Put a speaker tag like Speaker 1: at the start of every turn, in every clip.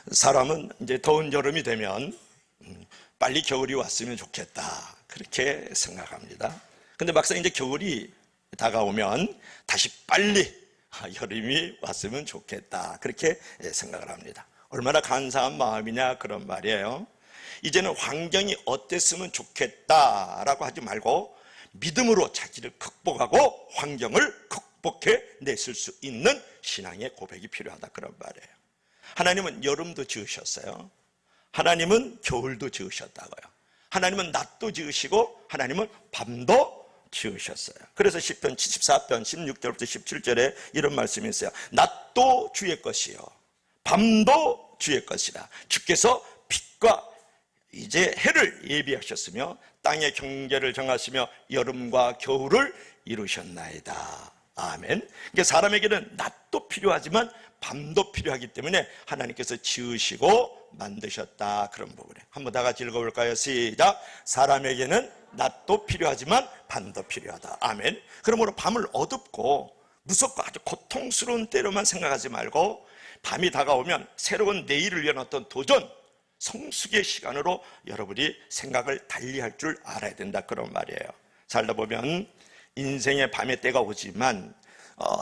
Speaker 1: 사람은 이제 더운 여름이 되면 빨리 겨울이 왔으면 좋겠다, 그렇게 생각합니다. 근데 막상 이제 겨울이 다가오면 다시 빨리 여름이 왔으면 좋겠다, 그렇게 생각을 합니다. 얼마나 간사한 마음이냐, 그런 말이에요. 이제는 환경이 어땠으면 좋겠다라고 하지 말고 믿음으로 자기를 극복하고 환경을 극복해 냈을 수 있는 신앙의 고백이 필요하다, 그런 말이에요. 하나님은 여름도 지으셨어요. 하나님은 겨울도 지으셨다고요. 하나님은 낮도 지으시고 하나님은 밤도 지으셨어요. 그래서 시편 74편 16절부터 17절에 이런 말씀이 있어요. 낮도 주의 것이요 밤도 주의 것이라. 주께서 빛과 이제 해를 예비하셨으며 땅의 경계를 정하시며 여름과 겨울을 이루셨나이다. 아멘. 그러니까 사람에게는 낮도 필요하지만 밤도 필요하기 때문에 하나님께서 지으시고 만드셨다, 그런 부분에 한번 다 같이 읽어볼까요? 시작. 사람에게는 낮도 필요하지만 밤도 필요하다. 아멘. 그러므로 밤을 어둡고 무섭고 아주 고통스러운 때로만 생각하지 말고 밤이 다가오면 새로운 내일을 위한 어떤 도전, 성숙의 시간으로 여러분이 생각을 달리할 줄 알아야 된다, 그런 말이에요. 살다 보면 인생의 밤의 때가 오지만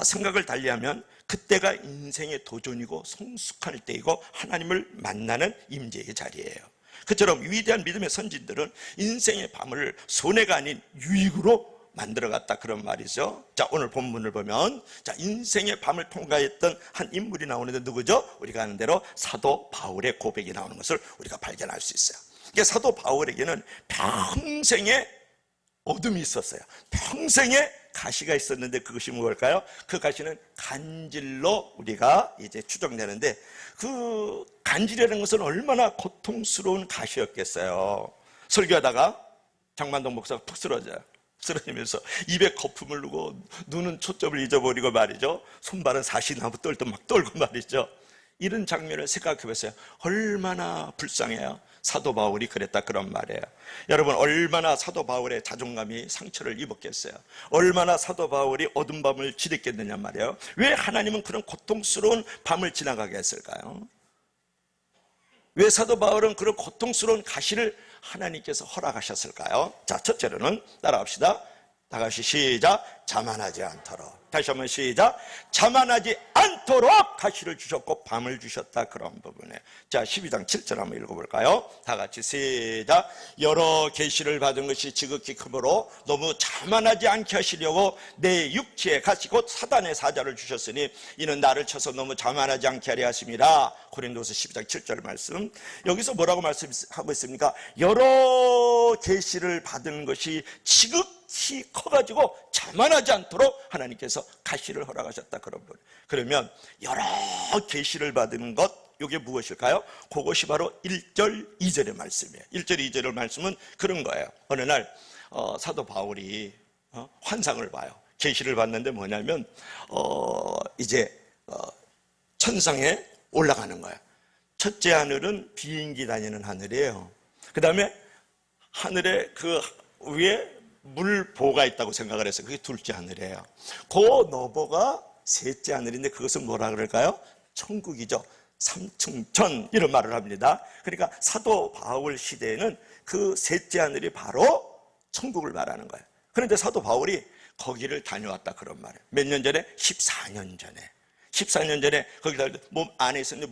Speaker 1: 생각을 달리하면 그때가 인생의 도전이고 성숙할 때이고 하나님을 만나는 임재의 자리예요. 그처럼 위대한 믿음의 선진들은 인생의 밤을 손해가 아닌 유익으로 만들어갔다, 그런 말이죠. 자, 오늘 본문을 보면 인생의 밤을 통과했던 한 인물이 나오는데 누구죠? 우리가 아는 대로 사도 바울의 고백이 나오는 것을 우리가 발견할 수 있어요. 그러니까 사도 바울에게는 평생의 어둠이 있었어요. 평생의 가시가 있었는데 그것이 무엇일까요? 그 가시는 간질로 우리가 이제 추정되는데, 그 간질이라는 것은 얼마나 고통스러운 가시였겠어요. 설교하다가 장만동 목사가 푹 쓰러지면서 입에 거품을 누고 눈은 초점을 잊어버리고 말이죠. 손발은 사시나무 떨듯 막 떨고 말이죠. 이런 장면을 생각해 보세요. 얼마나 불쌍해요. 사도 바울이 그랬다, 그런 말이에요. 여러분, 얼마나 사도 바울의 자존감이 상처를 입었겠어요. 얼마나 사도 바울이 어두운 밤을 지냈겠느냐 말이에요. 왜 하나님은 그런 고통스러운 밤을 지나가게 했을까요? 왜 사도 바울은 그런 고통스러운 가시를 하나님께서 허락하셨을까요? 자, 첫째로는 따라합시다. 다 같이 시작. 자만하지 않도록. 다시 한번 시작. 자만하지 않도록 가시를 주셨고 밤을 주셨다, 그런 부분에. 자, 12장 7절 한번 읽어볼까요? 다 같이 시작. 여러 계시를 받은 것이 지극히 크므로 너무 자만하지 않게 하시려고 내 육체에 가시 곧 사단의 사자를 주셨으니 이는 나를 쳐서 너무 자만하지 않게 하려 하심이라. 고린도서 12장 7절 말씀. 여기서 뭐라고 말씀하고 있습니까? 여러 계시를 받은 것이 지극히 커가지고 자만하지 않도록 하나님께서 가시를 허락하셨다, 그런 분. 그러면 여러 계시를 받은 것, 이게 무엇일까요? 그것이 바로 1절 2절의 말씀이에요. 1절 2절의 말씀은 그런 거예요. 어느 날 사도 바울이 환상을 봐요. 계시를 봤는데 뭐냐면 이제 천상에 올라가는 거예요. 첫째 하늘은 비행기 다니는 하늘이에요. 그 다음에 하늘에 그 위에 물보가 있다고 생각을 해서 그게 둘째 하늘이에요. 그 너보가 셋째 하늘인데 그것은 뭐라 그럴까요? 천국이죠. 삼층천, 이런 말을 합니다. 그러니까 사도 바울 시대에는 그 셋째 하늘이 바로 천국을 말하는 거예요. 그런데 사도 바울이 거기를 다녀왔다, 그런 말이에요. 몇 년 전에? 14년 전에 거기다 몸 안에 있었는지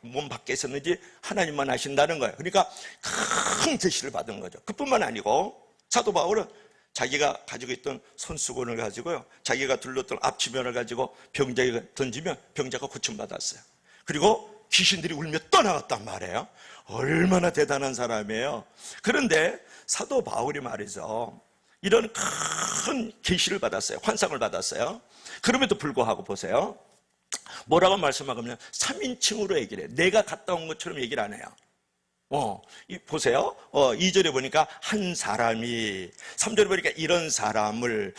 Speaker 1: 몸 밖에 있었는지 하나님만 아신다는 거예요. 그러니까 큰 계시를 받은 거죠. 그뿐만 아니고 사도 바울은 자기가 가지고 있던 손수건을 가지고요, 자기가 둘렀던 앞치면을 가지고 병자에게 던지면 병자가 고침받았어요. 그리고 귀신들이 울며 떠나갔단 말이에요. 얼마나 대단한 사람이에요. 그런데 사도 바울이 말이죠, 이런 큰 계시를 받았어요. 환상을 받았어요. 그럼에도 불구하고 보세요, 뭐라고 말씀하냐면 3인칭으로 얘기를 해요. 내가 갔다 온 것처럼 얘기를 안 해요. 보세요. 2절에 보니까 한 사람이, 3절에 보니까 이런 사람을,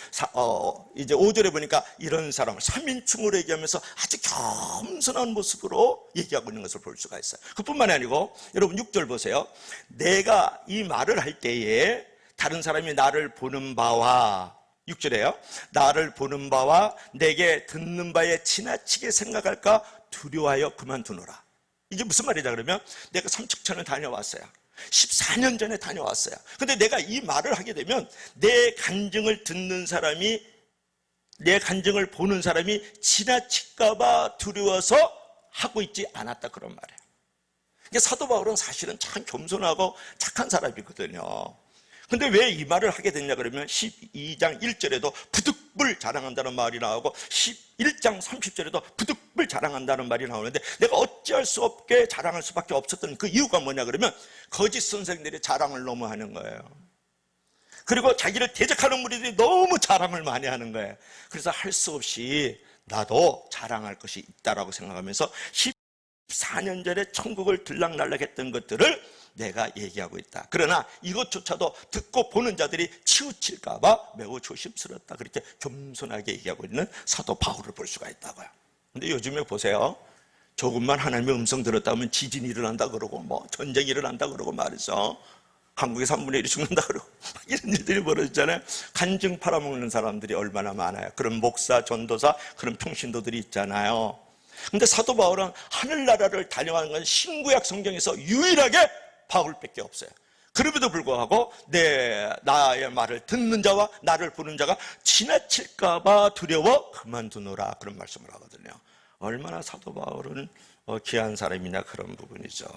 Speaker 1: 이제 5절에 보니까 이런 사람을 3인칭으로 얘기하면서 아주 겸손한 모습으로 얘기하고 있는 것을 볼 수가 있어요. 그뿐만이 아니고 여러분 6절 보세요. 내가 이 말을 할 때에 다른 사람이 나를 보는 바와, 6절에요. 나를 보는 바와 내게 듣는 바에 지나치게 생각할까 두려워하여 그만두노라. 이게 무슨 말이냐 그러면 내가 삼척천을 다녀왔어요. 14년 전에 다녀왔어요. 근데 내가 이 말을 하게 되면 내 간증을 듣는 사람이, 내 간증을 보는 사람이 지나칠까 봐 두려워서 하고 있지 않았다, 그런 말이에요. 그러니까 사도 바울은 사실은 참 겸손하고 착한 사람이거든요. 근데 왜 이 말을 하게 됐냐 그러면 12장 1절에도 부득불 자랑한다는 말이 나오고 11장 30절에도 부득불 자랑한다는 말이 나오는데, 내가 어찌할 수 없게 자랑할 수밖에 없었던 그 이유가 뭐냐 그러면 거짓 선생들이 자랑을 너무 하는 거예요. 그리고 자기를 대적하는 무리들이 너무 자랑을 많이 하는 거예요. 그래서 할 수 없이 나도 자랑할 것이 있다라고 생각하면서 14년 전에 천국을 들락날락했던 것들을 내가 얘기하고 있다. 그러나 이것조차도 듣고 보는 자들이 치우칠까 봐 매우 조심스럽다. 그렇게 겸손하게 얘기하고 있는 사도 바울을 볼 수가 있다고요. 근데 요즘에 보세요. 조금만 하나님의 음성 들었다면 지진이 일어난다 그러고 뭐 전쟁이 일어난다 그러고 말이죠. 한국에서 3분의 1이 죽는다 그러고 이런 일들이 벌어지잖아요. 간증 팔아먹는 사람들이 얼마나 많아요. 그런 목사, 전도사, 그런 평신도들이 있잖아요. 근데 사도 바울은 하늘나라를 다녀가는 건 신구약 성경에서 유일하게 바울밖에 없어요. 그럼에도 불구하고 나의 말을 듣는 자와 나를 보는 자가 지나칠까 봐 두려워 그만두노라, 그런 말씀을 하거든요. 얼마나 사도 바울은 귀한 사람이냐, 그런 부분이죠.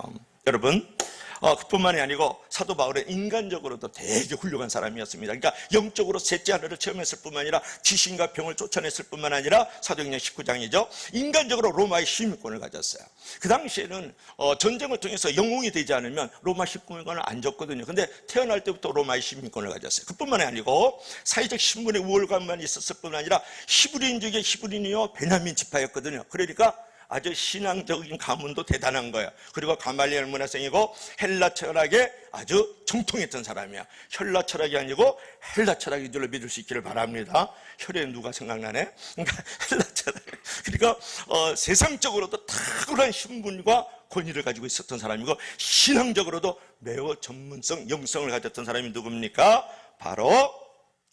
Speaker 1: 여러분, 그뿐만이 아니고 사도 바울은 인간적으로도 되게 훌륭한 사람이었습니다. 그러니까 영적으로 셋째 하늘을 체험했을 뿐만 아니라 귀신과 병을 쫓아냈을 뿐만 아니라 사도행전 19장이죠. 인간적으로 로마의 시민권을 가졌어요. 그 당시에는 전쟁을 통해서 영웅이 되지 않으면 로마 시민권을 안 줬거든요. 근데 태어날 때부터 로마의 시민권을 가졌어요. 그뿐만이 아니고 사회적 신분의 우월감만 있었을 뿐만 아니라 히브리인 중에 히브리인이요 베냐민 지파였거든요. 그러니까 아주 신앙적인 가문도 대단한 거예요. 그리고 가말리엘 문화생이고 헬라 철학에 아주 정통했던 사람이야. 헬라 철학이 아니고 헬라 철학인 줄로 믿을 수 있기를 바랍니다. 혈에 누가 생각나네? 그러니까 헬라 철학. 그러니까 세상적으로도 탁월한 신분과 권위를 가지고 있었던 사람이고 신앙적으로도 매우 전문성, 영성을 가졌던 사람이 누굽니까? 바로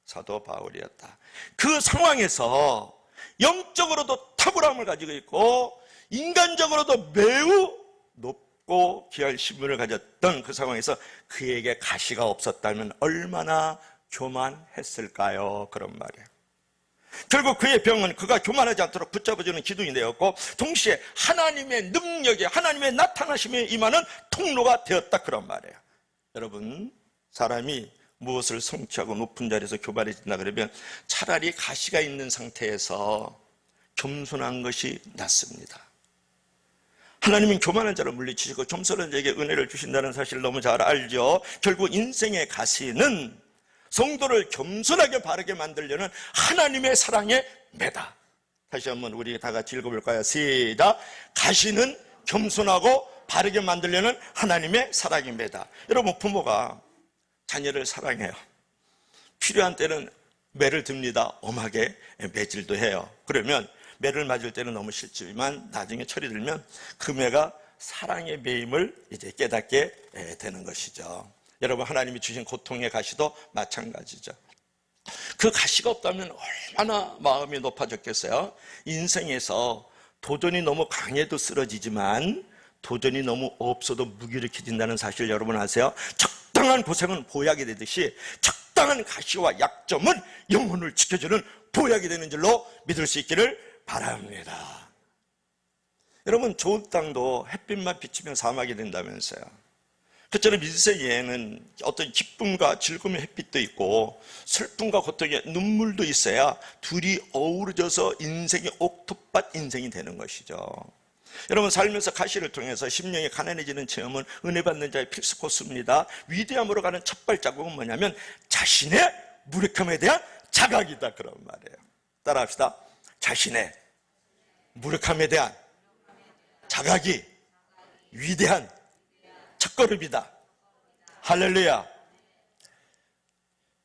Speaker 1: 사도 바울이었다. 그 상황에서 영적으로도 탁월함을 가지고 있고 인간적으로도 매우 높고 귀할 신분을 가졌던 그 상황에서 그에게 가시가 없었다면 얼마나 교만했을까요? 그런 말이에요. 결국 그의 병은 그가 교만하지 않도록 붙잡아주는 기둥이 되었고 동시에 하나님의 능력에, 하나님의 나타나심에 임하는 통로가 되었다, 그런 말이에요. 여러분, 사람이 무엇을 성취하고 높은 자리에서 교만해진다 그러면 차라리 가시가 있는 상태에서 겸손한 것이 낫습니다. 하나님은 교만한 자를 물리치시고 겸손한 자에게 은혜를 주신다는 사실을 너무 잘 알죠. 결국 인생의 가시는 성도를 겸손하게 바르게 만들려는 하나님의 사랑의 매다. 다시 한번 우리 다 같이 읽어볼까요? 시작. 가시는 겸손하고 바르게 만들려는 하나님의 사랑의 매다. 여러분, 부모가 자녀를 사랑해요. 필요한 때는 매를 듭니다. 엄하게 매질도 해요. 그러면 매를 맞을 때는 너무 싫지만 나중에 철이 들면 그 매가 사랑의 매임을 이제 깨닫게 되는 것이죠. 여러분, 하나님이 주신 고통의 가시도 마찬가지죠. 그 가시가 없다면 얼마나 마음이 높아졌겠어요. 인생에서 도전이 너무 강해도 쓰러지지만 도전이 너무 없어도 무기력해진다는 사실 여러분 아세요? 적당한 고생은 보약이 되듯이 적당한 가시와 약점은 영혼을 지켜주는 보약이 되는 줄로 믿을 수 있기를 바랍니다. 여러분, 좋은 땅도 햇빛만 비치면 사막이 된다면서요. 그처럼 인생에는 어떤 기쁨과 즐거움의 햇빛도 있고 슬픔과 고통의 눈물도 있어야 둘이 어우러져서 인생의 옥토밭 인생이 되는 것이죠. 여러분, 살면서 가시를 통해서 심령이 가난해지는 체험은 은혜 받는 자의 필수 코스입니다. 위대함으로 가는 첫 발자국은 뭐냐면 자신의 무력함에 대한 자각이다, 그런 말이에요. 따라합시다. 자신의 무력함에 대한 자각이 위대한 첫걸음이다. 할렐루야.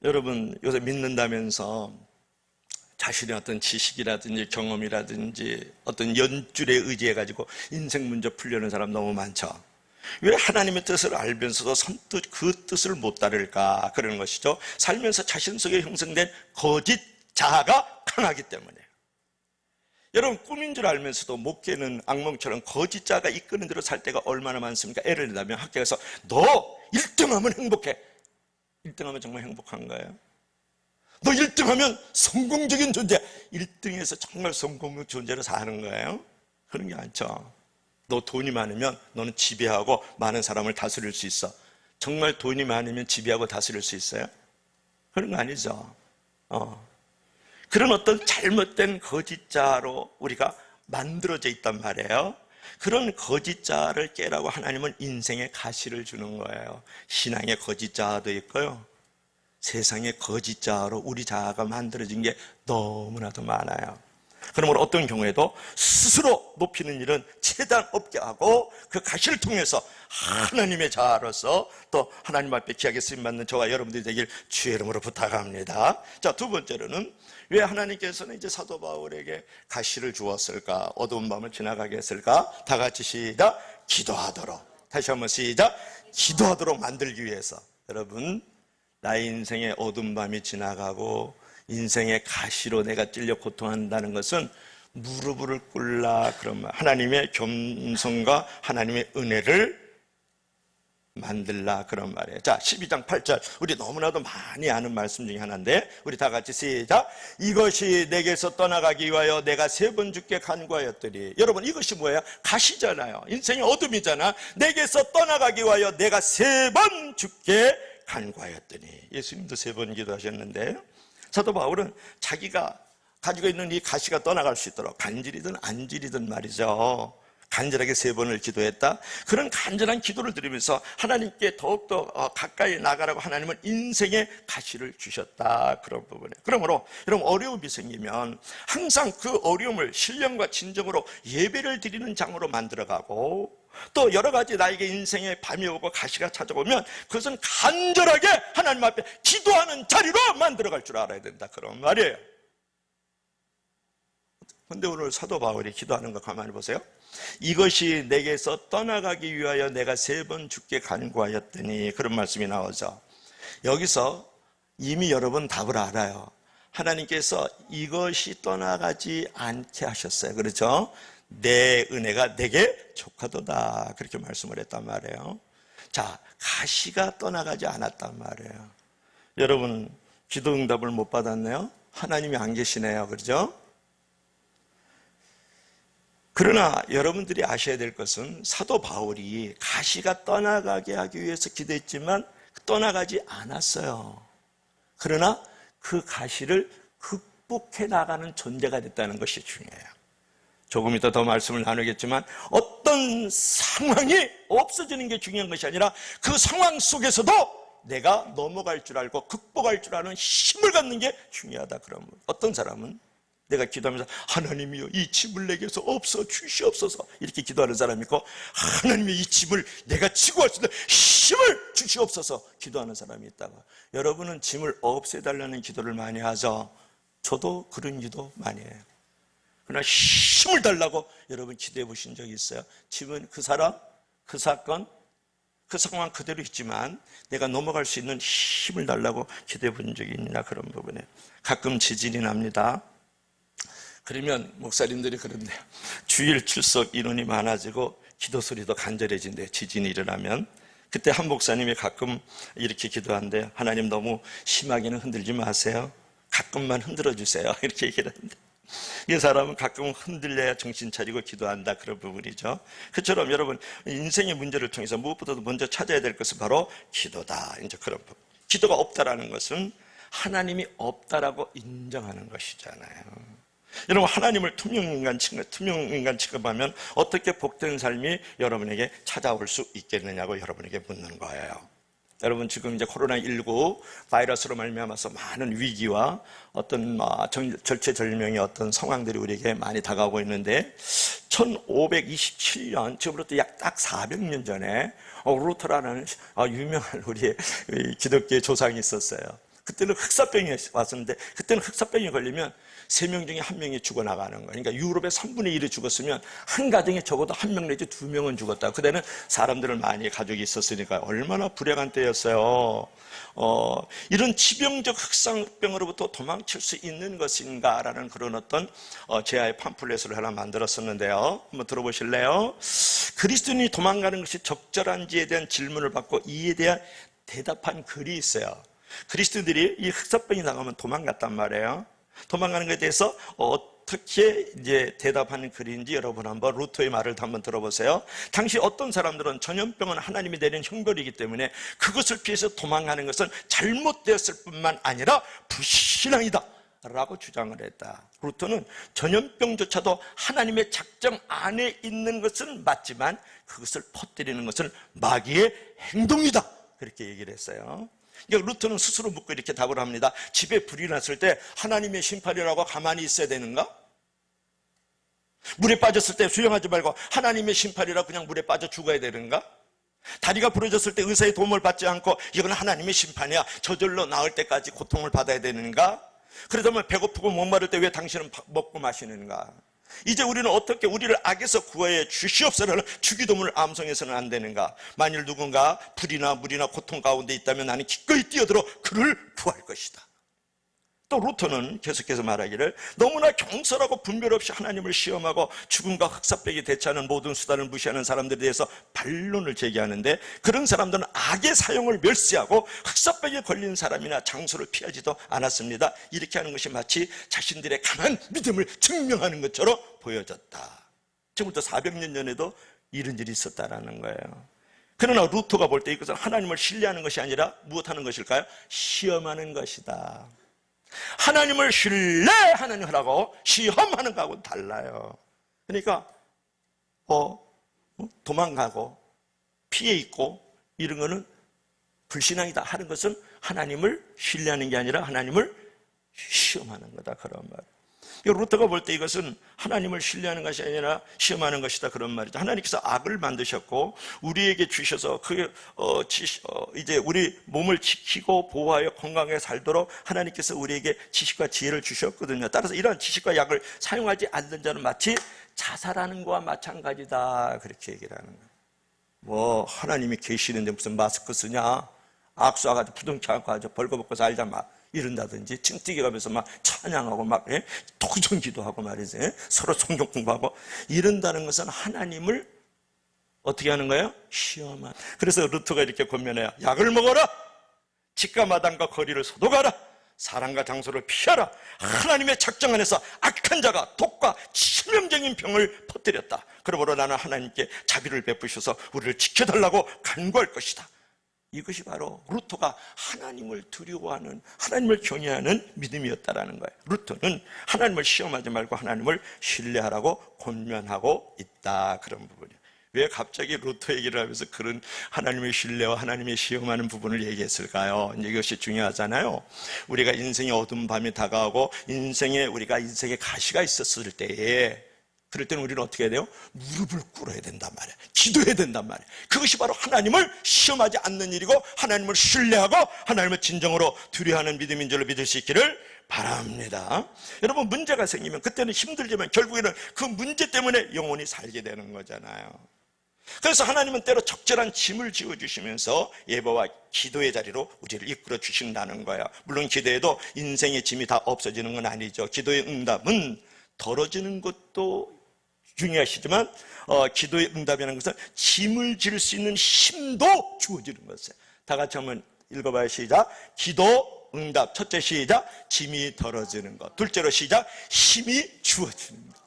Speaker 1: 여러분, 요새 믿는다면서 자신의 어떤 지식이라든지 경험이라든지 어떤 연줄에 의지해가지고 인생 문제 풀려는 사람 너무 많죠. 왜 하나님의 뜻을 알면서도 선뜻 그 뜻을 못 따를까? 그러는 것이죠. 살면서 자신 속에 형성된 거짓 자아가 강하기 때문에. 여러분, 꿈인 줄 알면서도 목회는 악몽처럼 거짓자가 이끄는 대로 살 때가 얼마나 많습니까? 애를 낳으면 학교에서 너 1등하면 행복해. 1등하면 정말 행복한가요? 너 1등하면 성공적인 존재. 1등에서 정말 성공적 존재로 사는 거예요? 그런 게 않죠. 너 돈이 많으면 너는 지배하고 많은 사람을 다스릴 수 있어. 정말 돈이 많으면 지배하고 다스릴 수 있어요? 그런 거 아니죠. 그런 어떤 잘못된 거짓자로 우리가 만들어져 있단 말이에요. 그런 거짓자를 깨라고 하나님은 인생의 가시를 주는 거예요. 신앙의 거짓자도 있고요, 세상의 거짓자로 우리 자아가 만들어진 게 너무나도 많아요. 그러므로 어떤 경우에도 스스로 높이는 일은 최대한 없게 하고 그 가시를 통해서 하나님의 자아로서 또 하나님 앞에 귀하게 쓰임받는 저와 여러분들이 되길 주의 이름으로 부탁합니다. 자, 두 번째로는 왜 하나님께서는 이제 사도 바울에게 가시를 주었을까? 어두운 밤을 지나가게 했을까? 다 같이 시작. 기도하도록. 다시 한번 시작. 기도하도록 만들기 위해서. 여러분, 나의 인생의 어두운 밤이 지나가고 인생의 가시로 내가 찔려 고통한다는 것은 무릎을 꿇라 그런 말, 하나님의 겸손과 하나님의 은혜를 만들라 그런 말이에요. 자, 12장 8절, 우리 너무나도 많이 아는 말씀 중에 하나인데 우리 다 같이 시작. 이것이 내게서 떠나가기 위하여 내가 3번 주께 간구하였더니. 여러분, 이것이 뭐예요? 가시잖아요. 인생의 어둠이잖아. 내게서 떠나가기 위하여 내가 3번 주께 간구하였더니. 예수님도 3번 기도하셨는데 사도 바울은 자기가 가지고 있는 이 가시가 떠나갈 수 있도록 간질이든 안질이든 말이죠, 간절하게 3번을 기도했다. 그런 간절한 기도를 드리면서 하나님께 더욱더 가까이 나가라고 하나님은 인생의 가시를 주셨다. 그런 부분에. 그러므로 여러분, 어려움이 생기면 항상 그 어려움을 신령과 진정으로 예배를 드리는 장으로 만들어가고, 또 여러 가지 나에게 인생의 밤이 오고 가시가 찾아오면 그것은 간절하게 하나님 앞에 기도하는 자리로 만들어갈 줄 알아야 된다. 그런 말이에요. 근데 오늘 사도 바울이 기도하는 거 가만히 보세요. 이것이 내게서 떠나가기 위하여 내가 3번 주께 간구하였더니, 그런 말씀이 나오죠. 여기서 이미 여러분 답을 알아요. 하나님께서 이것이 떠나가지 않게 하셨어요. 그렇죠? 내 은혜가 내게 족하도다, 그렇게 말씀을 했단 말이에요. 자, 가시가 떠나가지 않았단 말이에요. 여러분, 기도 응답을 못 받았네요? 하나님이 안 계시네요. 그렇죠? 그러나 여러분들이 아셔야 될 것은 사도 바울이 가시가 떠나가게 하기 위해서 기도했지만 떠나가지 않았어요. 그러나 그 가시를 극복해 나가는 존재가 됐다는 것이 중요해요. 조금 이따 더 말씀을 나누겠지만 어떤 상황이 없어지는 게 중요한 것이 아니라 그 상황 속에서도 내가 넘어갈 줄 알고 극복할 줄 아는 힘을 갖는 게 중요하다. 그러면 어떤 사람은 내가 기도하면서 하나님이여 이 짐을 내게서 없어 주시옵소서 이렇게 기도하는 사람이 있고, 하나님이여 이 짐을 내가 지고 할 수 있는 힘을 주시옵소서 기도하는 사람이 있다고. 여러분은 짐을 없애달라는 기도를 많이 하죠. 저도 그런 기도 많이 해요. 그러나 힘을 달라고 여러분 기도해 보신 적이 있어요? 짐은 그 사람, 그 사건, 그 상황 그대로 있지만 내가 넘어갈 수 있는 힘을 달라고 기도해 본 적이 있느냐, 그런 부분에. 가끔 지진이 납니다. 그러면 목사님들이 그런데요, 주일 출석 인원이 많아지고 기도 소리도 간절해진대요. 지진이 일어나면. 그때 한 목사님이 가끔 이렇게 기도한대요. 하나님, 너무 심하게는 흔들지 마세요. 가끔만 흔들어 주세요. 이렇게 얘기를 하는데, 이 사람은 가끔 흔들려야 정신 차리고 기도한다, 그런 부분이죠. 그처럼 여러분, 인생의 문제를 통해서 무엇보다도 먼저 찾아야 될 것은 바로 기도다. 이제 그런 부분. 기도가 없다라는 것은 하나님이 없다라고 인정하는 것이잖아요. 여러분, 하나님을 투명인간 취급하면 어떻게 복된 삶이 여러분에게 찾아올 수 있겠느냐고 여러분에게 묻는 거예요. 여러분, 지금 이제 코로나19 바이러스로 말미암아서 많은 위기와 어떤 절체절명의 어떤 상황들이 우리에게 많이 다가오고 있는데, 1527년, 지금부터 약 딱 400년 전에 루터라는 유명한 우리의 기독교의 조상이 있었어요. 그때는 흑사병이 왔었는데, 그때는 흑사병이 걸리면 3명 중에 1명이 죽어나가는 거예요. 그러니까 유럽의 3분의 1이 죽었으면 한 가정에 적어도 1명 내지 2명은 죽었다. 그때는 사람들을 많이 가족이 있었으니까 얼마나 불행한 때였어요. 이런 치명적 흑사병으로부터 도망칠 수 있는 것인가라는 그런 어떤 제아의 팜플렛을 하나 만들었었는데요. 한번 들어보실래요? 그리스도인이 도망가는 것이 적절한지에 대한 질문을 받고 이에 대한 대답한 글이 있어요. 그리스도인들이 이 흑사병이 나가면 도망갔단 말이에요. 도망가는 것에 대해서 어떻게 이제 대답하는 글인지 여러분 한번 루터의 말을 한번 들어보세요. 당시 어떤 사람들은 전염병은 하나님이 내린 형벌이기 때문에 그것을 피해서 도망가는 것은 잘못되었을 뿐만 아니라 불신앙이다 라고 주장을 했다. 루터는 전염병조차도 하나님의 작정 안에 있는 것은 맞지만 그것을 퍼뜨리는 것은 마귀의 행동이다 그렇게 얘기를 했어요. 그러니까 루터는 스스로 묻고 이렇게 답을 합니다. 집에 불이 났을 때 하나님의 심판이라고 가만히 있어야 되는가? 물에 빠졌을 때 수영하지 말고 하나님의 심판이라고 그냥 물에 빠져 죽어야 되는가? 다리가 부러졌을 때 의사의 도움을 받지 않고 이건 하나님의 심판이야, 저절로 나을 때까지 고통을 받아야 되는가? 그러다면 배고프고 목마를 때 왜 당신은 먹고 마시는가? 이제 우리는 어떻게 우리를 악에서 구하여 주시옵소서라는 주기도문을 암송해서는 안 되는가? 만일 누군가 불이나 물이나 고통 가운데 있다면 나는 기꺼이 뛰어들어 그를 구할 것이다. 또 루터는 계속해서 말하기를 너무나 경솔하고 분별 없이 하나님을 시험하고 죽음과 흑사병에 대처하는 모든 수단을 무시하는 사람들에 대해서 반론을 제기하는데 그런 사람들은 악의 사용을 멸시하고 흑사병에 걸린 사람이나 장소를 피하지도 않았습니다. 이렇게 하는 것이 마치 자신들의 강한 믿음을 증명하는 것처럼 보여졌다. 지금부터 400년 전에도 이런 일이 있었다라는 거예요. 그러나 루터가 볼 때 이것은 하나님을 신뢰하는 것이 아니라 무엇하는 것일까요? 시험하는 것이다. 하나님을 신뢰하는 거라고 시험하는 거하고는 달라요. 그러니까 도망가고 피해 있고 이런 거는 불신앙이다 하는 것은 하나님을 신뢰하는 게 아니라 하나님을 시험하는 거다 그런 말이에요. 루터가 볼 때 이것은 하나님을 신뢰하는 것이 아니라 시험하는 것이다 그런 말이죠. 하나님께서 악을 만드셨고 우리에게 주셔서 이제 우리 몸을 지키고 보호하여 건강하게 살도록 하나님께서 우리에게 지식과 지혜를 주셨거든요. 따라서 이러한 지식과 약을 사용하지 않는 자는 마치 자살하는 것과 마찬가지다 그렇게 얘기를 하는 거예요. 뭐 하나님이 계시는데 무슨 마스크 쓰냐, 악수하가지고 부둥켜 안고 아주 벌거벗고 살자 막 이런다든지 찡뛰기 가면서 막 찬양하고 막 독전 기도하고 말이지, 서로 성경 공부하고 이런다는 것은 하나님을 어떻게 하는 거예요? 시험한. 그래서 루터가 이렇게 권면해요. 약을 먹어라, 집과 마당과 거리를 소독하라, 사람과 장소를 피하라. 하나님의 작정 안에서 악한 자가 독과 치명적인 병을 퍼뜨렸다. 그러므로 나는 하나님께 자비를 베푸셔서 우리를 지켜달라고 간구할 것이다. 이것이 바로 루터가 하나님을 두려워하는, 하나님을 경외하는 믿음이었다라는 거예요. 루터는 하나님을 시험하지 말고 하나님을 신뢰하라고 권면하고 있다 그런 부분이에요. 왜 갑자기 루터 얘기를 하면서 그런 하나님의 신뢰와 하나님의 시험하는 부분을 얘기했을까요? 이것이 중요하잖아요. 우리가 인생의 어두운 밤이 다가오고 우리가 인생의 가시가 있었을 때에, 그럴 때는 우리는 어떻게 해야 돼요? 무릎을 꿇어야 된단 말이에요. 기도해야 된단 말이에요. 그것이 바로 하나님을 시험하지 않는 일이고 하나님을 신뢰하고 하나님을 진정으로 두려워하는 믿음인 줄로 믿을 수 있기를 바랍니다. 여러분, 문제가 생기면 그때는 힘들지만 결국에는 그 문제 때문에 영원히 살게 되는 거잖아요. 그래서 하나님은 때로 적절한 짐을 지어주시면서 예배와 기도의 자리로 우리를 이끌어 주신다는 거예요. 물론 기도에도 인생의 짐이 다 없어지는 건 아니죠. 기도의 응답은 덜어지는 것도 중요하시지만 기도의 응답이라는 것은 짐을 질 수 있는 힘도 주어지는 것이에요. 다 같이 한번 읽어봐요. 시작. 기도 응답. 첫째 시작. 짐이 덜어지는 것. 둘째로 시작. 힘이 주어지는 것.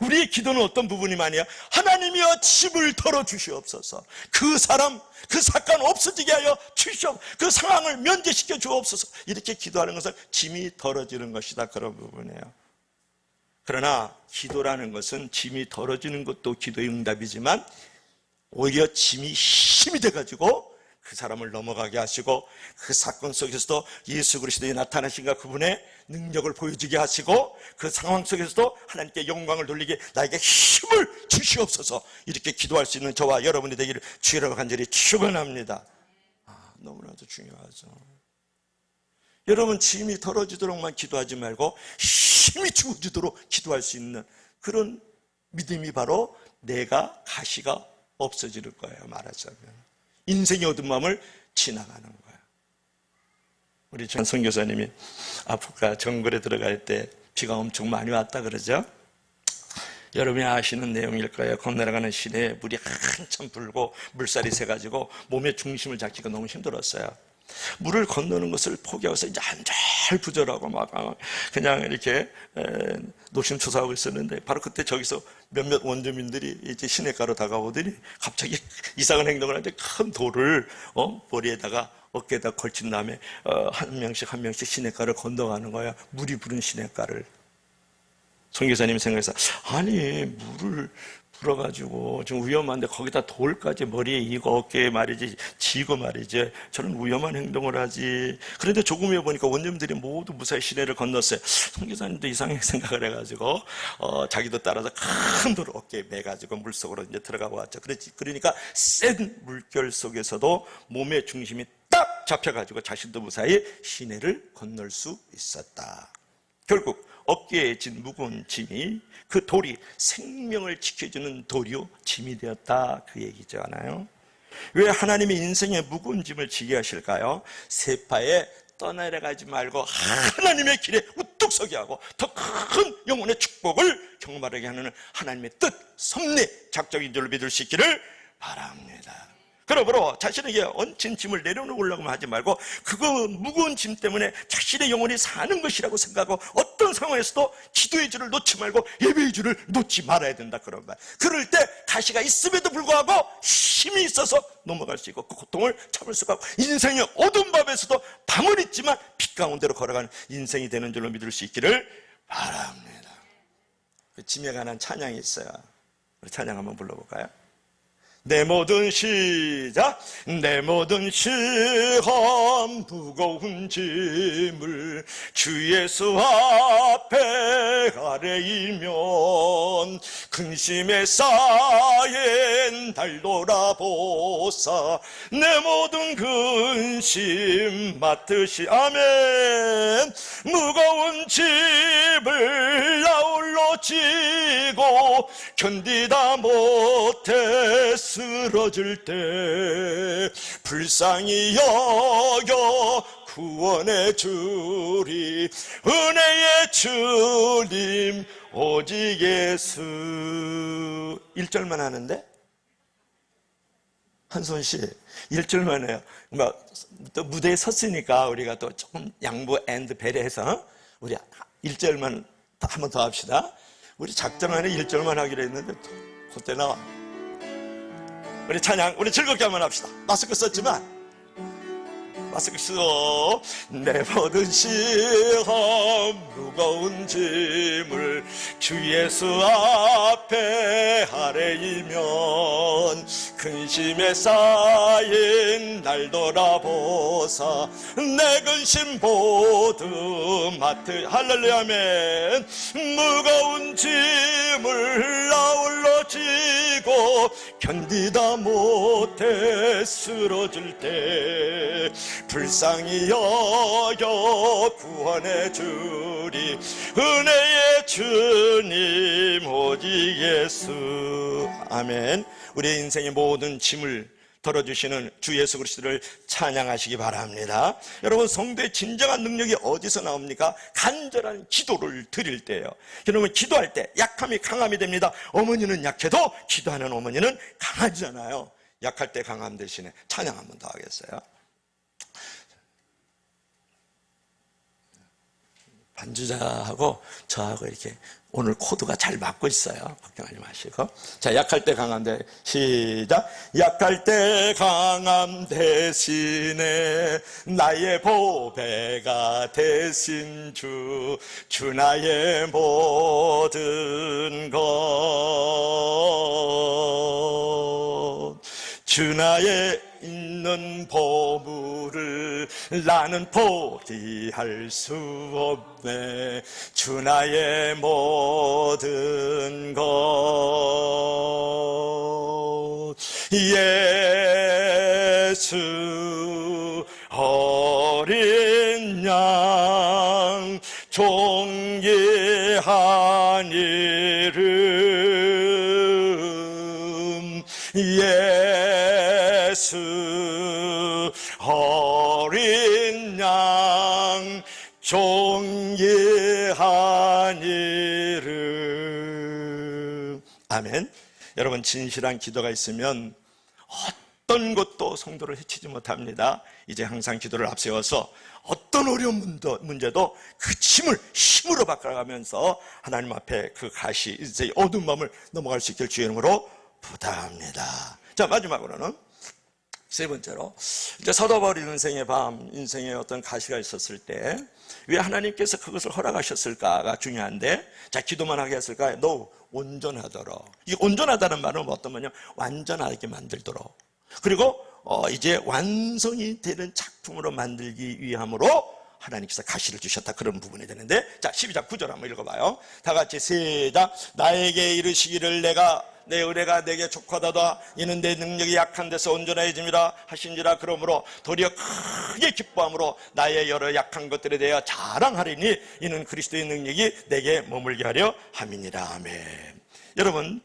Speaker 1: 우리의 기도는 어떤 부분이 많이야? 하나님이여 짐을 덜어주시옵소서. 그 사람 그 사건 없어지게 하여 주시옵소서. 그 상황을 면제시켜 주옵소서. 이렇게 기도하는 것은 짐이 덜어지는 것이다 그런 부분이에요. 그러나 기도라는 것은 짐이 덜어지는 것도 기도의 응답이지만 오히려 짐이 힘이 돼가지고 그 사람을 넘어가게 하시고 그 사건 속에서도 예수 그리스도의 나타나신가 그분의 능력을 보여주게 하시고 그 상황 속에서도 하나님께 영광을 돌리게 나에게 힘을 주시옵소서. 이렇게 기도할 수 있는 저와 여러분이 되기를 주여로 간절히 축원합니다. 너무나도 중요하죠. 여러분 짐이 덜어지도록만 기도하지 말고 힘이 주어지도록 기도할 수 있는 그런 믿음이 바로 내가 가시가 없어질 거예요. 말하자면 인생의 어두운 마음을 지나가는 거예요. 우리 전 선교사님이 아프리카 정글에 들어갈 때 비가 엄청 많이 왔다 그러죠. 여러분이 아시는 내용일 거예요. 건너가는 시내에 물이 한참 불고 물살이 새가지고 몸의 중심을 잡기가 너무 힘들었어요. 물을 건너는 것을 포기하고서 이제 안절부절하고 막 그냥 이렇게 노심초사하고 있었는데 바로 그때 저기서 몇몇 원주민들이 이제 시내가로 다가오더니 갑자기 이상한 행동을 하는데 큰 돌을 머리에다가 어깨에다 걸친 다음에 한 명씩 시내가를 건너가는 거야. 물이 부른 시내가를. 선교사님이 생각해서 아니 물을 불어가지고 좀 위험한데 거기다 돌까지 머리에 이고 어깨에 말이지 지고 말이지 저는 위험한 행동을 하지. 그런데 조금 후에 보니까 원주민들이 모두 무사히 시내를 건넜어요. 선교사님도 이상하게 생각을 해가지고 자기도 따라서 큰 돌을 어깨에 매가지고 물속으로 이제 들어가고 왔죠. 그러니까 센 물결 속에서도 몸의 중심이 딱 잡혀가지고 자신도 무사히 시내를 건널 수 있었다. 결국 어깨에 진 무거운 짐이 그 돌이 생명을 지켜주는 돌이요 짐이 되었다 그 얘기잖아요. 왜 하나님이 인생의 무거운 짐을 지게 하실까요? 세파에 떠내려가지 말고 하나님의 길에 우뚝 서게 하고 더 큰 영혼의 축복을 경험하게 하는 하나님의 뜻, 섭리, 작정인 줄로 믿을 수 있기를 바랍니다. 그러므로 자신에게 얹힌 짐을 내려놓으려고 하지 말고 그거 무거운 짐 때문에 자신의 영혼이 사는 것이라고 생각하고 어떤 상황에서도 기도의 줄을 놓지 말고 예배의 줄을 놓지 말아야 된다 그런 말. 그럴 때 가시가 있음에도 불구하고 힘이 있어서 넘어갈 수 있고 그 고통을 참을 수가 없고 인생의 어두운 밤에서도 밤은 있지만 빛 가운데로 걸어가는 인생이 되는 줄로 믿을 수 있기를 바랍니다. 그 짐에 관한 찬양이 있어요. 우리 찬양 한번 불러볼까요? 내 모든 시작 내 모든 시험 무거운 짐을 주 예수 앞에 아뢰이면 근심에 쌓인 날 돌아보사 내 모든 근심 맡으시 아멘. 무거운 짐을 나홀로 지고 견디다 못해 쓰러질 때 불쌍히 여겨 구원해 주리 은혜의 주님 오직 예수. 1절만 하는데 한손씨 1절만 해요. 또 무대에 섰으니까 우리가 또 조금 양보 앤드 배려해서 우리 1절만 한 번 더 합시다. 우리 작정 안에 1절만 하기로 했는데 그때 나와. 우리 찬양 우리 즐겁게 한번 합시다. 마스크 썼지만 마스크 쓰고 내 모든 시험 무거운 짐을 주 예수 앞에 아뢰이면 근심에 쌓인 날 돌아보사 내 근심 모두 할렐루야 아멘. 무거운 짐을 나홀로 지고 견디다 못해 쓰러질 때 불쌍히 여겨 구원해 주리 은혜의 주님 오직 예수 아멘. 우리의 인생의 모든 짐을 덜어주시는 주 예수 그리스도를 찬양하시기 바랍니다. 여러분 성도의 진정한 능력이 어디서 나옵니까? 간절한 기도를 드릴 때예요. 여러분 기도할 때 약함이 강함이 됩니다. 어머니는 약해도 기도하는 어머니는 강하잖아요. 약할 때 강함 대신에 찬양 한 번 더 하겠어요. 반주자하고 저하고 이렇게 오늘 코드가 잘 맞고 있어요. 걱정하지 마시고. 자, 약할 때 강함 대 시작. 약할 때 강함 대신에 나의 보배가 되신 주 나의 모든 것 주 나의 있는 보물을 나는 포기할 수 없네. 주 나의 모든 것 예수 어린 양 예수 어린 양 존귀한 이름. 아멘. 여러분, 진실한 기도가 있으면 어떤 것도 성도를 해치지 못합니다. 이제 항상 기도를 앞세워서 어떤 어려운 문제도 그 짐을 힘으로 바꿔가면서 하나님 앞에 그 가시, 이제 어두운 마음을 넘어갈 수 있길 주의 이름으로 부탁합니다. 자, 마지막으로는 세 번째로, 이제 사도 바울의 인생의 밤, 인생의 어떤 가시가 있었을 때 왜 하나님께서 그것을 허락하셨을까가 중요한데, 자, 기도만 하게 했을까요? 너 온전하도록. 이 온전하다는 말은 어떤 말이냐? 완전하게 만들도록. 그리고 이제 완성이 되는 작품으로 만들기 위함으로 하나님께서 가시를 주셨다, 그런 부분이 되는데, 자, 12장 9절 한번 읽어봐요. 다 같이 시작. 나에게 이르시기를 내 은혜가 내게 족하다다. 이는 내 능력이 약한 데서 온전해짐이라 하신지라. 그러므로 도리어 크게 기뻐함으로 나의 여러 약한 것들에 대하여 자랑하리니 이는 그리스도의 능력이 내게 머물게 하려 함이니라. 아멘. 여러분,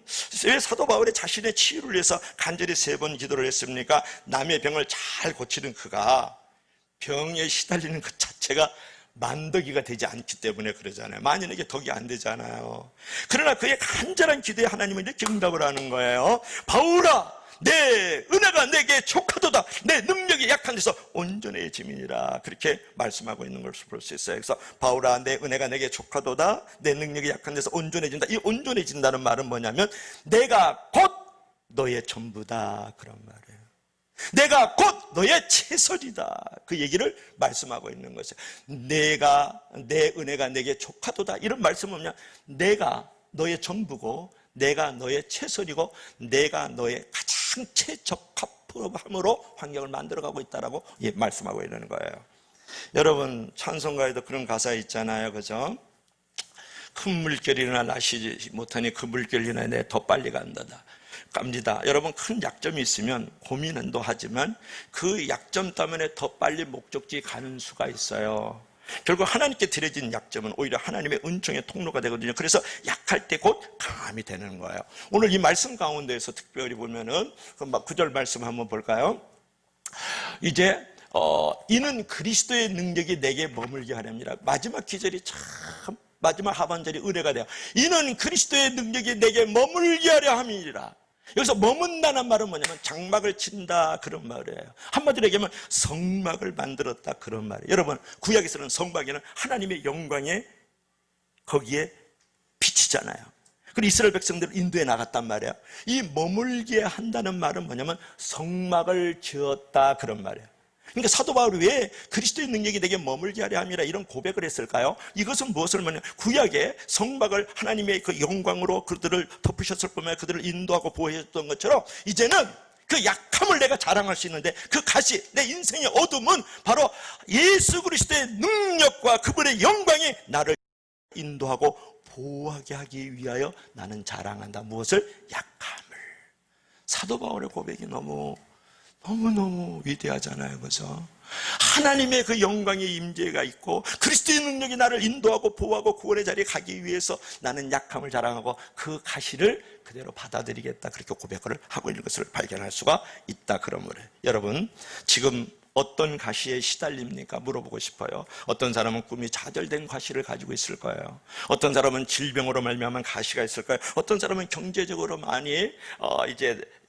Speaker 1: 왜 사도 바울이 자신의 치유를 위해서 간절히 3번 기도를 했습니까? 남의 병을 잘 고치는 그가 병에 시달리는 것 자체가 만덕이가 되지 않기 때문에 그러잖아요. 만인에게 덕이 안 되잖아요. 그러나 그의 간절한 기도에 하나님은 이렇게 응답을 하는 거예요. 바울아, 내 은혜가 내게 족하도다. 내 능력이 약한 데서 온전해짐이니라. 그렇게 말씀하고 있는 것을 볼 수 있어요. 그래서 바울아, 내 은혜가 내게 족하도다. 내 능력이 약한 데서 온전해진다. 이 온전해진다는 말은 뭐냐면 내가 곧 너의 전부다, 그런 말이에요. 내가 곧 너의 최선이다, 그 얘기를 말씀하고 있는 것이에요. 내 은혜가 내게 족하도다, 이런 말씀은 뭐냐? 내가 너의 전부고, 내가 너의 최선이고, 내가 너의 가장 최적합함으로 환경을 만들어가고 있다라고 말씀하고 있는 거예요. 여러분, 찬송가에도 그런 가사 있잖아요, 그죠? 큰 물결이나 나시지 못하니 그 물결이나 내 더 빨리 간다다. 갑니다. 여러분, 큰 약점이 있으면 고민도 하지만 그 약점 때문에 더 빨리 목적지에 가는 수가 있어요. 결국 하나님께 드려진 약점은 오히려 하나님의 은총의 통로가 되거든요. 그래서 약할 때 곧 강함이 되는 거예요. 오늘 이 말씀 가운데에서 특별히 보면은 9절 말씀 한번 볼까요? 이제 이는 그리스도의 능력이 내게 머물게 하렵니다. 마지막 기절이 참, 마지막 하반절이 은혜가 돼요. 이는 그리스도의 능력이 내게 머물게 하려 함이니라. 여기서 머문다는 말은 뭐냐면 장막을 친다, 그런 말이에요. 한마디로 얘기하면 성막을 만들었다, 그런 말이에요. 여러분, 구약에서는 성막에는 하나님의 영광에 거기에 비치잖아요. 그리고 이스라엘 백성들을 인도에 나갔단 말이에요. 이 머물게 한다는 말은 뭐냐면 성막을 지었다, 그런 말이에요. 그러니까 사도 바울이 왜 그리스도의 능력이 내게 머물게 하려 함이라 이런 고백을 했을까요? 이것은 무엇을 말하냐? 구약의 성막을 하나님의 그 영광으로 그들을 덮으셨을 뿐만 아니라 그들을 인도하고 보호했던 것처럼 이제는 그 약함을 내가 자랑할 수 있는데, 그 가시, 내 인생의 어둠은 바로 예수 그리스도의 능력과 그분의 영광이 나를 인도하고 보호하게 하기 위하여 나는 자랑한다. 무엇을? 약함을. 사도 바울의 고백이 너무너무 위대하잖아요, 그죠? 하나님의 그 영광의 임재가 있고 그리스도의 능력이 나를 인도하고 보호하고 구원의 자리에 가기 위해서 나는 약함을 자랑하고 그 가시를 그대로 받아들이겠다, 그렇게 고백을 하고 있는 것을 발견할 수가 있다, 그런 거예요. 여러분, 지금 어떤 가시에 시달립니까? 물어보고 싶어요. 어떤 사람은 꿈이 좌절된 가시를 가지고 있을 거예요. 어떤 사람은 질병으로 말미암은 가시가 있을 거예요. 어떤 사람은 경제적으로 많이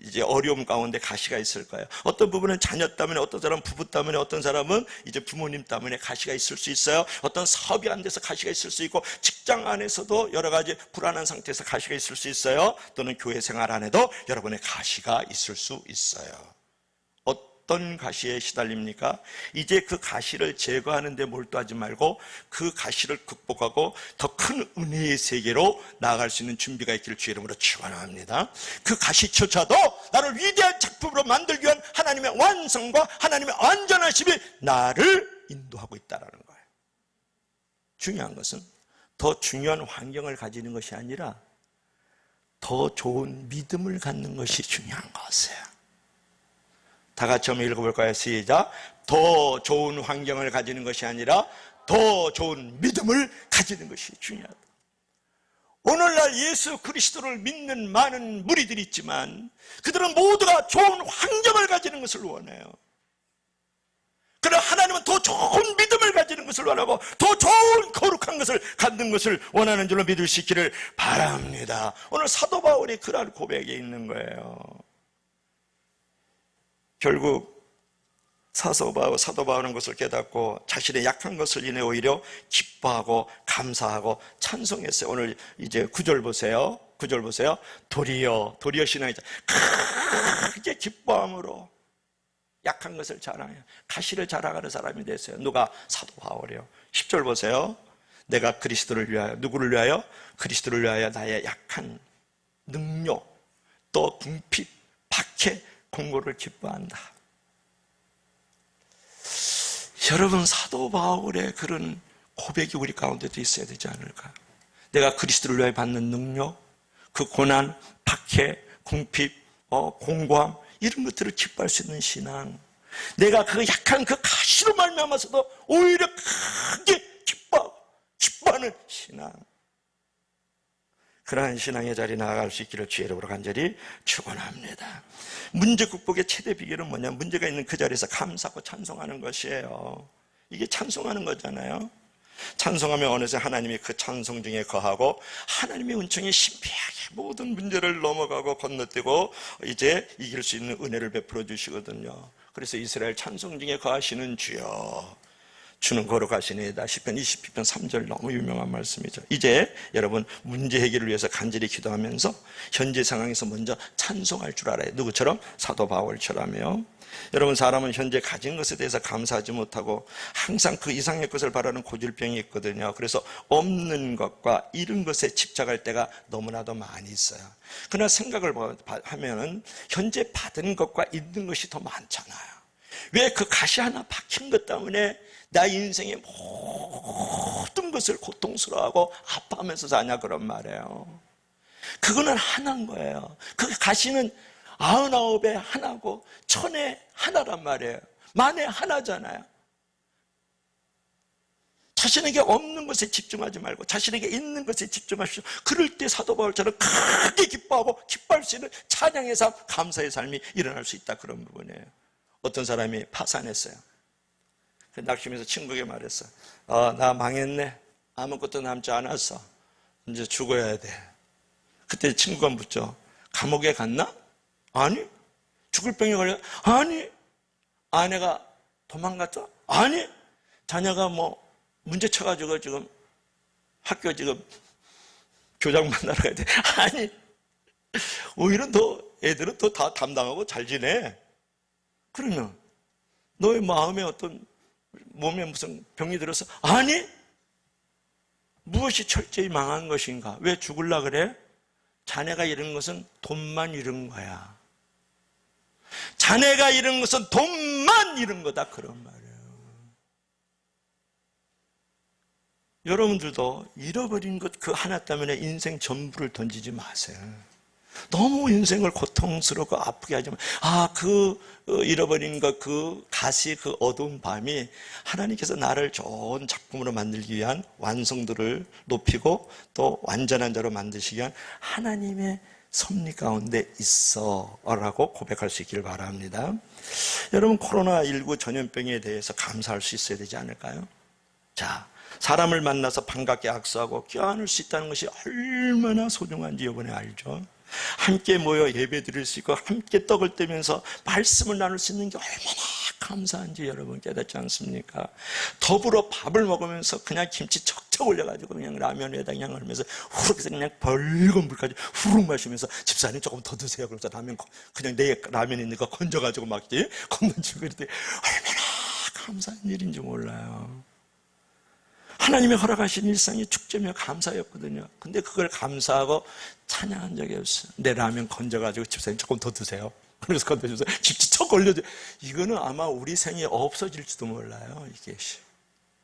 Speaker 1: 이제 어려움 가운데 가시가 있을 거예요. 어떤 부분은 자녀 때문에, 어떤 사람은 부부 때문에, 어떤 사람은 이제 부모님 때문에 가시가 있을 수 있어요. 어떤 사업이 안 돼서 가시가 있을 수 있고, 직장 안에서도 여러 가지 불안한 상태에서 가시가 있을 수 있어요. 또는 교회 생활 안에도 여러분의 가시가 있을 수 있어요. 어떤 가시에 시달립니까? 이제 그 가시를 제거하는 데 몰두하지 말고 그 가시를 극복하고 더 큰 은혜의 세계로 나아갈 수 있는 준비가 있기를 주의 이름으로 축원합니다. 그 가시조차도 나를 위대한 작품으로 만들기 위한 하나님의 완성과 하나님의 완전하심이 나를 인도하고 있다는 거예요. 중요한 것은 더 중요한 환경을 가지는 것이 아니라 더 좋은 믿음을 갖는 것이 중요한 것이에요. 다 같이 한번 읽어볼까요? 시작. 더 좋은 환경을 가지는 것이 아니라 더 좋은 믿음을 가지는 것이 중요하다. 오늘날 예수 그리스도를 믿는 많은 무리들이 있지만 그들은 모두가 좋은 환경을 가지는 것을 원해요. 그러나 하나님은 더 좋은 믿음을 가지는 것을 원하고 더 좋은 거룩한 것을 갖는 것을 원하는 줄로 믿을 수 있기를 바랍니다. 오늘 사도 바울이 그러한 고백에 있는 거예요. 결국 사도 바울은 것을 깨닫고 자신의 약한 것을 인해 오히려 기뻐하고 감사하고 찬송했어요. 오늘 이제 9절 보세요. 9절 보세요. 도리어 신앙이죠. 크게 기뻐함으로 약한 것을 자랑해요. 가시를 자랑하는 사람이 됐어요. 누가? 사도 바울이요. 10절 보세요. 내가 그리스도를 위하여, 누구를 위하여? 그리스도를 위하여 나의 약한 능욕, 또 궁핍, 박해, 공고를 기뻐한다. 여러분, 사도 바울의 그런 고백이 우리 가운데도 있어야 되지 않을까요? 내가 그리스도를 위하여 받는 능력, 그 고난, 박해, 궁핍, 공고함, 이런 것들을 기뻐할 수 있는 신앙, 내가 그 약한 그 가시로 말미암아서도 오히려 크게 기뻐하는 신앙, 그러한 신앙의 자리에 나아갈 수 있기를 주의 이름으로 간절히 축원합니다. 문제 극복의 최대 비결은 뭐냐? 문제가 있는 그 자리에서 감사하고 찬송하는 것이에요. 이게 찬송하는 거잖아요. 찬송하면 어느새 하나님이 그 찬송 중에 거하고 하나님의 은총이 신비하게 모든 문제를 넘어가고 건너뛰고 이제 이길 수 있는 은혜를 베풀어 주시거든요. 그래서 이스라엘 찬송 중에 거하시는 주여 주는 거룩하시니이다. 시편 20편 3절 너무 유명한 말씀이죠. 이제 여러분 문제 해결을 위해서 간절히 기도하면서 현재 상황에서 먼저 찬송할 줄 알아요. 누구처럼? 사도 바울처럼요. 여러분, 사람은 현재 가진 것에 대해서 감사하지 못하고 항상 그 이상의 것을 바라는 고질병이 있거든요. 그래서 없는 것과 잃은 것에 집착할 때가 너무나도 많이 있어요. 그러나 생각을 하면은 현재 받은 것과 있는 것이 더 많잖아요. 왜 그 가시 하나 박힌 것 때문에 나 인생의 모든 것을 고통스러워하고 아파하면서 사냐, 그런 말이에요. 그거는 하나인 거예요. 그 가시는 99에 하나고 1000에 하나란 말이에요. 만에 하나잖아요. 자신에게 없는 것에 집중하지 말고 자신에게 있는 것에 집중하십시오. 그럴 때 사도 바울처럼 크게 기뻐하고 기뻐할 수 있는 찬양의 삶, 감사의 삶이 일어날 수 있다, 그런 부분이에요. 어떤 사람이 파산했어요. 낙심해서 친구에게 말했어. 나 망했네. 아무것도 남지 않았어. 이제 죽어야 돼. 그때 친구가 묻죠. 감옥에 갔나? 아니. 죽을 병에 걸려? 아니. 아내가 도망갔죠? 아니. 자녀가 문제 쳐가지고 지금 학교 지금 교장 만나러 가야 돼? 아니. 오히려 애들은 더 다 담당하고 잘 지내. 그러면 너의 마음에 몸에 무슨 병이 들어서? 아니. 무엇이 철저히 망한 것인가? 왜 죽을라 그래? 자네가 잃은 것은 돈만 잃은 거야. 자네가 잃은 것은 돈만 잃은 거다, 그런 말이에요. 여러분들도 잃어버린 것 그 하나 때문에 인생 전부를 던지지 마세요. 너무 인생을 고통스럽고 아프게 하지만 잃어버린 것, 그 가시, 그 어두운 밤이 하나님께서 나를 좋은 작품으로 만들기 위한 완성도를 높이고 또 완전한 자로 만드시기 위한 하나님의 섭리 가운데 있어 라고 고백할 수 있기를 바랍니다. 여러분, 코로나19 전염병에 대해서 감사할 수 있어야 되지 않을까요? 자, 사람을 만나서 반갑게 악수하고 껴안을 수 있다는 것이 얼마나 소중한지 이번에 알죠? 함께 모여 예배 드릴 수 있고 함께 떡을 떼면서 말씀을 나눌 수 있는 게 얼마나 감사한지 여러분 깨닫지 않습니까? 더불어 밥을 먹으면서 그냥 김치 척척 올려가지고 그냥 라면 위에다 그냥 얼면서 후룩 해서 그냥 벌건 물까지 후룩 마시면서 집사님 조금 더 드세요. 그러면서 라면 그냥 내 라면 있는 거 건져가지고 막 건너주고 그랬더니 얼마나 감사한 일인지 몰라요. 하나님이 허락하신 일상이 축제며 감사였거든요. 근데 그걸 감사하고 찬양한 적이 없어요. 내 라면 건져가지고 집사님 조금 더 드세요. 그래서 건져줘서 집지 척 올려줘. 이거는 아마 우리 생에 없어질지도 몰라요. 이게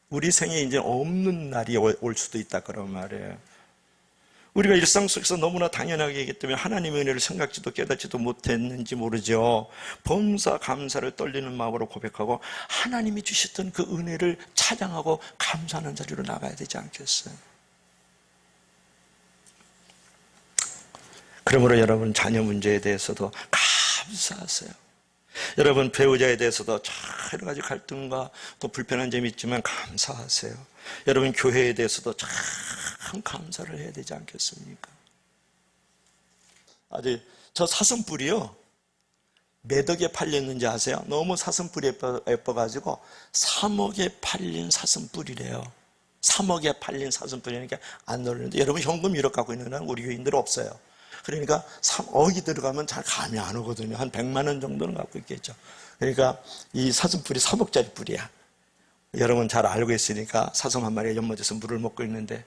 Speaker 1: 우리 생에 이제 없는 날이 올 수도 있다, 그런 말이에요. 우리가 일상 속에서 너무나 당연하게 얘기했기 때문에 하나님의 은혜를 생각지도 깨닫지도 못했는지 모르죠. 범사 감사를 떨리는 마음으로 고백하고 하나님이 주셨던 그 은혜를 찬양하고 감사하는 자리로 나가야 되지 않겠어요? 그러므로 여러분 자녀 문제에 대해서도 감사하세요. 여러분 배우자에 대해서도 여러 가지 갈등과 또 불편한 점이 있지만 감사하세요. 여러분 교회에 대해서도 참 감사를 해야 되지 않겠습니까? 저 사슴뿔이요, 몇 억에 팔렸는지 아세요? 너무 사슴뿔이 예뻐가지고 3억에 팔린 사슴뿔이래요. 3억에 팔린 사슴뿔이니까 안 놀리는데, 여러분 현금 1억 갖고 있는 한 우리 교인들은 없어요. 그러니까 3억이 들어가면 잘 감이 안 오거든요. 한 100만 원 정도는 갖고 있겠죠. 그러니까 이 사슴뿔이 3억짜리 뿔이야. 여러분 잘 알고 있으니까 사슴 한 마리가 연못에서 물을 먹고 있는데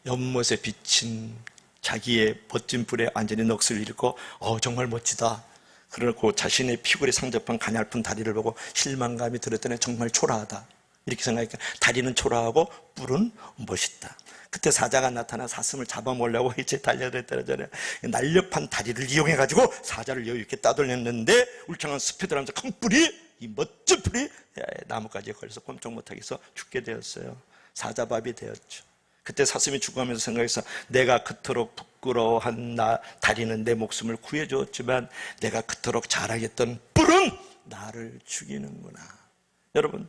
Speaker 1: 연못에 비친 자기의 멋진 뿔에 완전히 넋을 잃고 정말 멋지다. 그러고 자신의 피골이 상접한 가냘픈 다리를 보고 실망감이 들었더니 정말 초라하다. 이렇게 생각하니까 다리는 초라하고 뿔은 멋있다. 그때 사자가 나타나 사슴을 잡아먹으려고 이제 달려들었잖아요. 날렵한 다리를 이용해가지고 사자를 여유 있게 따돌렸는데 울창한 숲에 들어가면서 큰 뿔이, 이 멋진 뿔이 나뭇가지에 걸려서 꼼짝 못하겠어 죽게 되었어요. 사자밥이 되었죠. 그때 사슴이 죽어가면서 생각해서 내가 그토록 부끄러워한 다리는 내 목숨을 구해주었지만 내가 그토록 자랑했던 뿔은 나를 죽이는구나. 여러분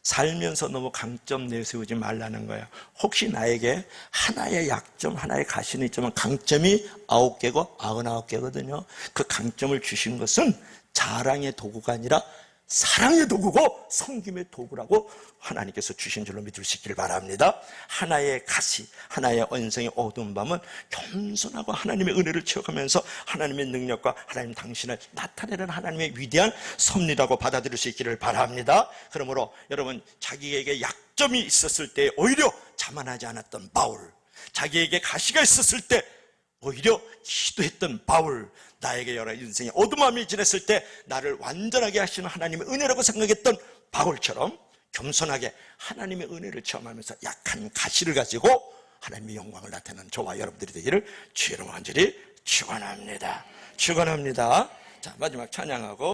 Speaker 1: 살면서 너무 강점 내세우지 말라는 거예요. 혹시 나에게 하나의 약점, 하나의 가시는 있지만 강점이 9개고 99개거든요. 그 강점을 주신 것은 자랑의 도구가 아니라 사랑의 도구고 섬김의 도구라고 하나님께서 주신 줄로 믿을 수 있기를 바랍니다. 하나의 가시, 하나의 언성의 어두운 밤은 겸손하고 하나님의 은혜를 채워가면서 하나님의 능력과 하나님 당신을 나타내는 하나님의 위대한 섭리라고 받아들일 수 있기를 바랍니다. 그러므로 여러분 자기에게 약점이 있었을 때 오히려 자만하지 않았던 바울, 자기에게 가시가 있었을 때 오히려 기도했던 바울, 나에게 여러 인생의 어둠함이 지냈을 때 나를 완전하게 하시는 하나님의 은혜라고 생각했던 바울처럼 겸손하게 하나님의 은혜를 체험하면서 약한 가시를 가지고 하나님의 영광을 나타내는 저와 여러분들이 되기를 주의 이름으로 간절히 축원합니다. 축원합니다. 자, 마지막 찬양하고